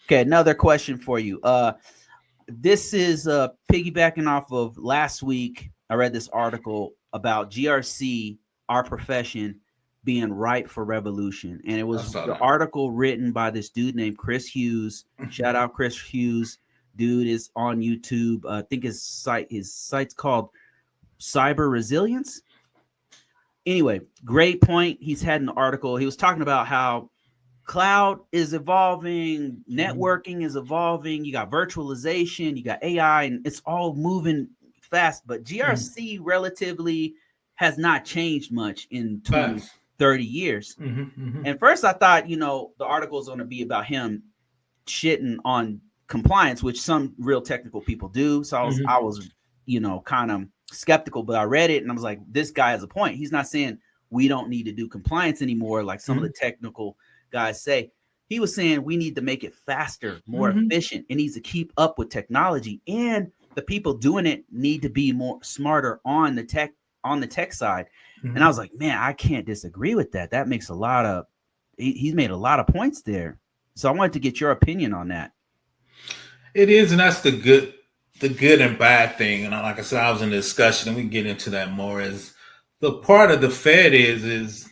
Okay, another question for you. This is piggybacking off of last week. I read this article about GRC, our profession, being ripe for revolution, and it I was saw the that. article written by this dude named Chris Hughes. Shout out Chris Hughes. Dude is on YouTube. I think his site's called Cyber Resilience. Anyway, great point. He's had an article. He was talking about how cloud is evolving, networking is evolving, you got virtualization, you got AI, and it's all moving fast. But Mhm. GRC relatively has not changed much in 20, Facts. 30 years. Hmm. And first I thought, the article is going to be about him shitting on compliance, which some real technical people do. So I was kind of skeptical, but I read it and I was like, this guy has a point. He's not saying we don't need to do compliance anymore, like some of the Hmm. technical guys say. He was saying we need to make it faster, more Hmm. efficient. It needs to keep up with technology, and the people doing it need to be more smarter on the tech side. And I was Hmm. like, man, I can't disagree with that. That makes a lot of he's made a lot of points there. So I wanted to get your opinion on that. It is, and that's the good and bad thing. And like I said, I was in a discussion, and we can get into that more. Is the part of the Fed is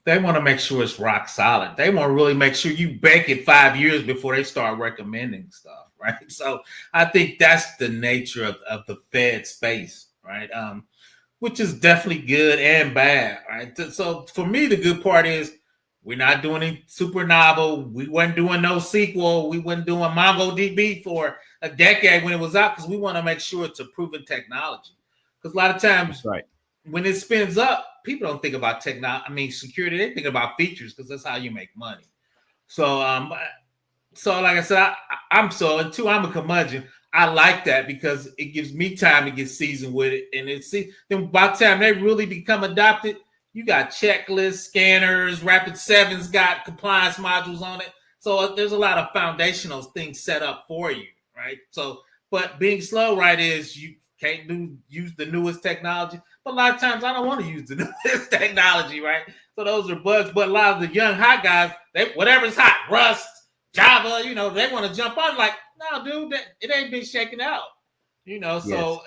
they want to make sure it's rock solid. They want to really make sure you bank it 5 years before they start recommending stuff, right? So I think that's the nature of the Fed space, right? Which is definitely good and bad, right? So for me, the good part is we're not doing any super novel. We weren't doing no sequel. We weren't doing MongoDB for a decade when it was out because we want to make sure it's a proven technology. Because a lot of That's times right. when it spins up, people don't think about technology. I mean, security. They think about features because that's how you make money. So, so like I said, I'm so and two, I'm a curmudgeon. I like that because it gives me time to get seasoned with it, and then by the time they really become adopted, you got checklists, scanners, Rapid Sevens got compliance modules on it. So there's a lot of foundational things set up for you, right? So, but being slow, right, is you can't use the newest technology. But a lot of times I don't want to use the newest technology, right? So those are bugs. But a lot of the young hot guys, they whatever's hot, Rust, Java, they want to jump on. Like, no, dude, it ain't been shaken out. Yes. So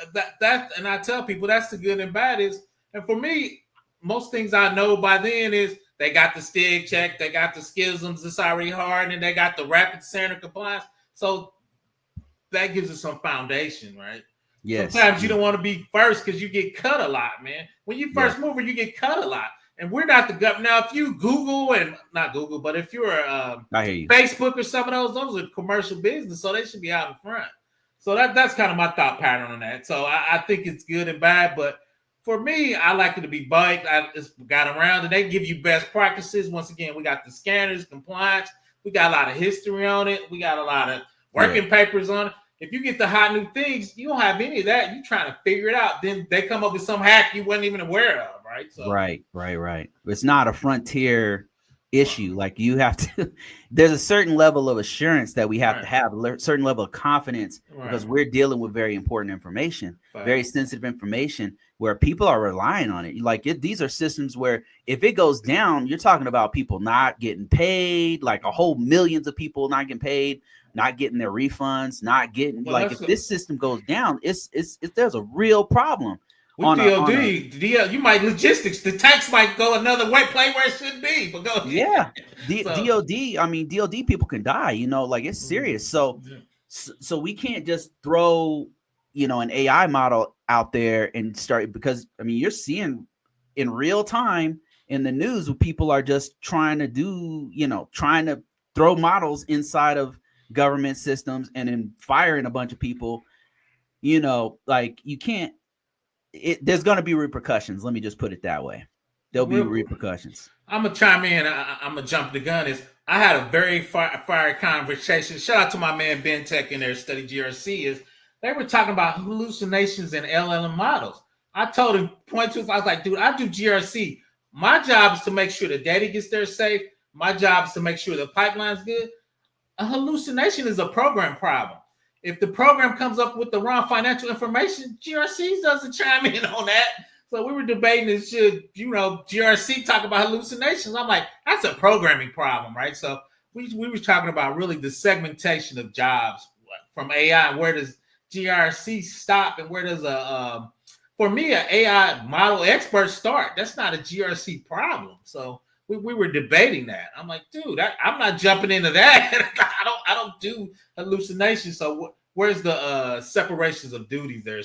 and I tell people that's the good and bad is, and for me, most things I know by then is they got the STIG check, they got the schisms that's already hard, and they got the rapid center compliance. So that gives us some foundation, right? Yes. Sometimes you don't want to be first because you get cut a lot, man. When you Yeah. first mover, you get cut a lot. And we're not the gut. Now, if you Google and not Google, but if you're I hear you. Facebook or some of those are commercial business, so they should be out in front. So that's kind of my thought pattern on that. So I think it's good and bad, but for me, I like it to be biked. I just got around, and they give you best practices. Once again, we got the scanners, compliance. We got a lot of history on it. We got a lot of Yeah. working papers on it. If you get the hot new things, you don't have any of that. You trying to figure it out. Then they come up with some hack you wasn't even aware of, right? So, Right, right, right. It's not a frontier issue. Like you have to, there's a certain level of assurance that we have to right, have, a certain level of confidence right, because we're dealing with very important information, very facts. sensitive information where people are relying on it. These are systems where if it goes down, you're talking about people not getting paid, like a whole millions of people not getting paid, not getting their refunds, not getting Well, like if that's a, this system goes down, it's there's a real problem with on a DOD. on a You might logistics. The tanks might go another way, play where it should be, but go ahead. Yeah, So, DOD. I mean, DOD people can die. Like it's serious. So we can't just throw an AI model out there and start because I mean you're seeing in real time in the news when people are just trying to do trying to throw models inside of government systems and then firing a bunch of people. Like you can't. There's going to be repercussions. Let me just put it that way. There'll be real, repercussions. I'm gonna chime in. I'm gonna jump the gun. Is I had a very fiery conversation. Shout out to my man Ben Tech in there study GRC. Is they were talking about hallucinations and LLM models. I told him point to. I was like, dude, I do GRC. My job is to make sure the data gets there safe. My job is to make sure the pipeline's good. A hallucination is a program problem. If the program comes up with the wrong financial information, GRC doesn't chime in on that. So we were debating this should, GRC talk about hallucinations. I'm like, that's a programming problem, right? So we were talking about really the segmentation of jobs from AI. Where does GRC stop, and where does for me, an AI model expert start? That's not a GRC problem. So we were debating that. I'm like, dude, I'm not jumping into that. I don't do hallucinations. So where's the separations of duties there?